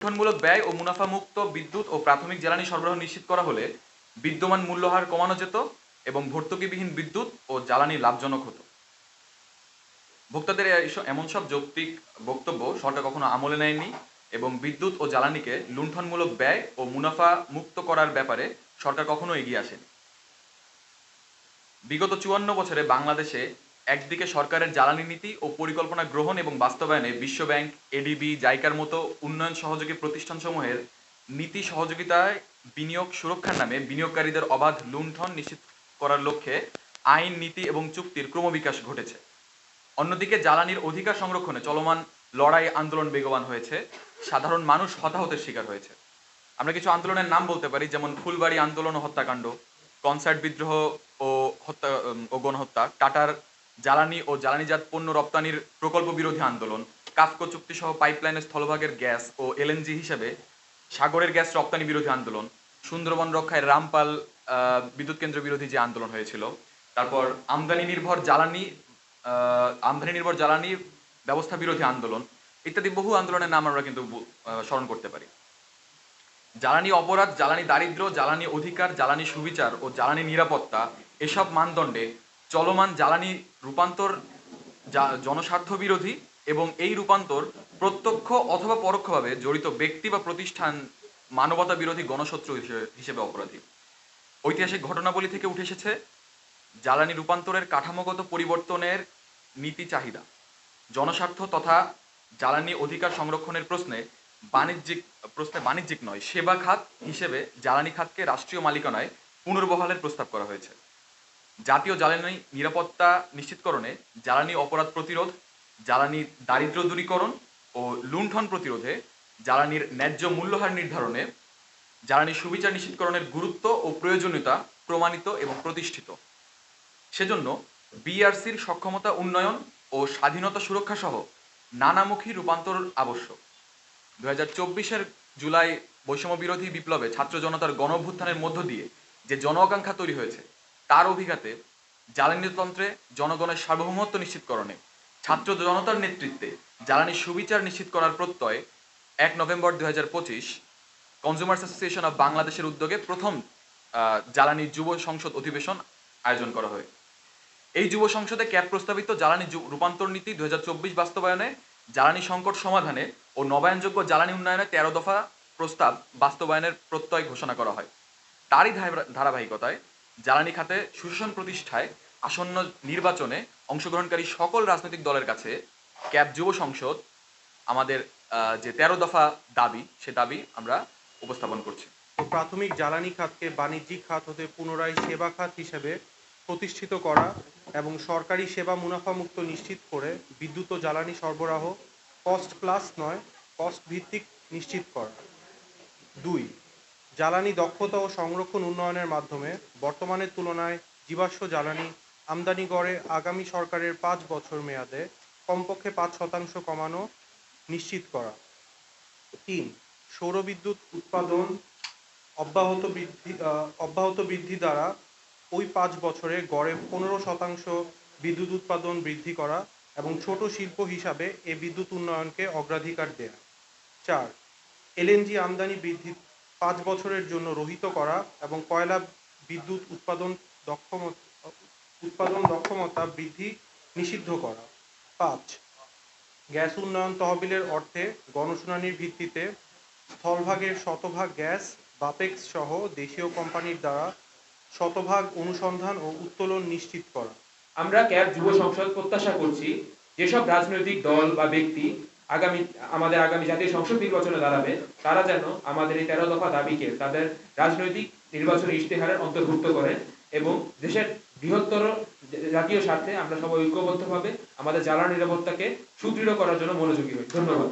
গঠনমূলক ব্যয় ও মুনাফামুক্ত বিদ্যুৎ ও প্রাথমিক জ্বালানি সরবরাহ নিশ্চিত করা হলে বিদ্যমান মূল্যহার কমানো যেত এবং ভর্তুকিবিহীন বিদ্যুৎ ও জ্বালানি লাভজনক হতো। ভোক্তাদের এমন সব যৌক্তিক বক্তব্য সরকার কখনো আমলে নেয়নি এবং বিদ্যুৎ ও জ্বালানিকে লুণ্ঠনমূলক ব্যয় ও মুনাফা মুক্ত করার ব্যাপারে সরকার কখনো এগিয়ে আসেনি। বিগত 54 বছরে বাংলাদেশে একদিকে সরকারের জ্বালানি নীতি ও পরিকল্পনা গ্রহণ এবং বাস্তবায়নে বিশ্বব্যাংক, এডিবি, জাইকার মতো উন্নয়ন সহযোগী প্রতিষ্ঠানসমূহের নীতি সহযোগিতায় বিনিয়োগ সুরক্ষার নামে বিনিয়োগকারীদের অবাধ লুণ্ঠন নিশ্চিত করার লক্ষ্যে আইন, নীতি এবং চুক্তির ক্রমবিকাশ ঘটেছে। অন্যদিকে জ্বালানির অধিকার সংরক্ষণে চলমান লড়াই আন্দোলন বেগবান হয়েছে, সাধারণ মানুষ হতাহতের শিকার হয়েছে। আমরা কিছু আন্দোলনের নাম বলতে পারি, যেমন ফুলবাড়ি আন্দোলন ও হত্যাকাণ্ড, কনসার্ট বিদ্রোহ ও হত্যা ও গণহত্যা, টাটার জ্বালানি ও জ্বালানিজাত পণ্য রপ্তানির প্রকল্প বিরোধী আন্দোলন, কাফকো চুক্তি সহ পাইপলাইনের স্থলভাগের গ্যাস ও এলএনজি হিসেবে সাগরের গ্যাস রপ্তানি বিরোধী আন্দোলন, সুন্দরবন রক্ষায় রামপাল বিদ্যুৎ কেন্দ্র বিরোধী যে আন্দোলন হয়েছিল, তারপর আমদানি নির্ভর জ্বালানি ব্যবস্থা বিরোধী আন্দোলন ইত্যাদি বহু আন্দোলনের নাম আমরা কিন্তু স্মরণ করতে পারি। জ্বালানি অপরাধ, জ্বালানি দারিদ্র্য, জ্বালানি অধিকার, জ্বালানি সুবিচার ও জ্বালানি নিরাপত্তা এসব মানদণ্ডে চলমান জ্বালানি রূপান্তর জনস্বার্থ বিরোধী এবং এই রূপান্তর প্রত্যক্ষ অথবা পরোক্ষভাবে জড়িত ব্যক্তি বা প্রতিষ্ঠান মানবতা বিরোধী গণশত্রু হিসেবে অপরাধী। ঐতিহাসিক ঘটনাবলী থেকে উঠে এসেছে জ্বালানি রূপান্তরের কাঠামোগত পরিবর্তনের নীতি চাহিদা, জনস্বার্থ তথা জ্বালানি অধিকার সংরক্ষণের প্রশ্নে বাণিজ্যিক নয়, সেবা খাত হিসেবে জ্বালানি খাতকে রাষ্ট্রীয় মালিকানায় পুনর্বহালের প্রস্তাব করা হয়েছে। জাতীয় জ্বালানি নিরাপত্তা নিশ্চিতকরণে, জ্বালানি অপরাধ প্রতিরোধ, জ্বালানি দারিদ্র্য দূরীকরণ ও লুণ্ঠন প্রতিরোধে, জ্বালানির ন্যায্য মূল্যহার নির্ধারণে, জ্বালানি সুবিচার নিশ্চিতকরণের গুরুত্ব ও প্রয়োজনীয়তা প্রমাণিত এবং প্রতিষ্ঠিত। সেজন্য বিআরসির সক্ষমতা উন্নয়ন ও স্বাধীনতা সুরক্ষা সহ নানামুখী রূপান্তর আবশ্যক। 2024 জুলাই বৈষম্য বিরোধী বিপ্লবে ছাত্র জনতার গণ অভ্যুত্থানের মধ্য দিয়ে যে জন আকাঙ্ক্ষা তৈরি হয়েছে, তার অভিঘাতে জ্বালানিতন্ত্রে জনগণের সার্বভৌমত্ব নিশ্চিতকরণে ছাত্র জনতার নেতৃত্বে জ্বালানি সুবিচার নিশ্চিত করার প্রত্যয় 1 নভেম্বর 2025 কনজিউমার্স অ্যাসোসিয়েশন অব বাংলাদেশের উদ্যোগে প্রথম জ্বালানি যুব সংসদ অধিবেশন আয়োজন করা হয়। এই যুব সংসদে ক্যাব প্রস্তাবিত জ্বালানি রূপান্তর নীতি 2024 বাস্তবায়নে, জ্বালানি সংকট সমাধানে ও নবায়নযোগ্য জ্বালানি উন্নয়নে 13 দফা প্রস্তাব বাস্তবায়নের প্রত্যয় ঘোষণা করা হয়। তারই ধারাবাহিকতায় জ্বালানি খাতে সুশাসন প্রতিষ্ঠায় আসন্ন নির্বাচনে অংশগ্রহণকারী সকল রাজনৈতিক দলের কাছে ক্যাব যুব সংসদ আমাদের যে 13 দফা দাবি, সে দাবি আমরা উপস্থাপন করছি। প্রাথমিক জ্বালানি খাতকে বাণিজ্যিক খাত হতে পুনরায় সেবা খাত হিসেবে প্রতিষ্ঠিত করা এবং সরকারি সেবা মুনাফামুক্ত নিশ্চিত করে বিদ্যুৎ ও জ্বালানি সরবরাহ কস্ট প্লাস নয়, কস্ট ভিত্তিক নিশ্চিত করা। 2. জ্বালানি দক্ষতা ও সংরক্ষণ উন্নয়নের মাধ্যমে বর্তমানের তুলনায় জীবাশ্ম জ্বালানি আমদানি গড়ে আগামী সরকারের 5 বছর মেয়াদে কমপক্ষে 5% কমানো নিশ্চিত করা। 3. সৌরবিদ্যুৎ উৎপাদন অব্যাহত বৃদ্ধি দ্বারা ওই 5 বছরে গড়ে 15% বিদ্যুৎ উৎপাদন বৃদ্ধি করা এবং ছোট শিল্প হিসাবে এ বিদ্যুৎ উন্নয়নকে অগ্রাধিকার দেয়া। 4. এলএনজি আমদানি বৃদ্ধি 5 বছরের জন্য রহিত করা এবং কয়লা বিদ্যুৎ উৎপাদন দক্ষমতা বৃদ্ধি নিষিদ্ধ করা। 5. গ্যাস উন্নয়ন তহবিলের অর্থে গণশুনানির ভিত্তিতে স্থলভাগের শতভাগ গ্যাস বাপেক্স সহ দেশীয় কোম্পানির দ্বারা শতভাগ অনুসন্ধান ও উত্তোলন নিশ্চিত করা। আমরা ক্যাব যুব সংসদ প্রত্যাশা করছি যেসব রাজনৈতিক দল বা ব্যক্তি আমাদের আগামী জাতীয় সংসদ নির্বাচনে দাঁড়াবে, তারা যেন আমাদের এই 13 দফা দাবিকে তাদের রাজনৈতিক নির্বাচনী ইশতেহারের অন্তর্ভুক্ত করেন এবং দেশের বৃহত্তর জাতীয় স্বার্থে আমরা সবাই ঐক্যবদ্ধভাবে আমাদের জ্বালানি নিরাপত্তাকে সুদৃঢ় করার জন্য মনোযোগী হই। ধন্যবাদ।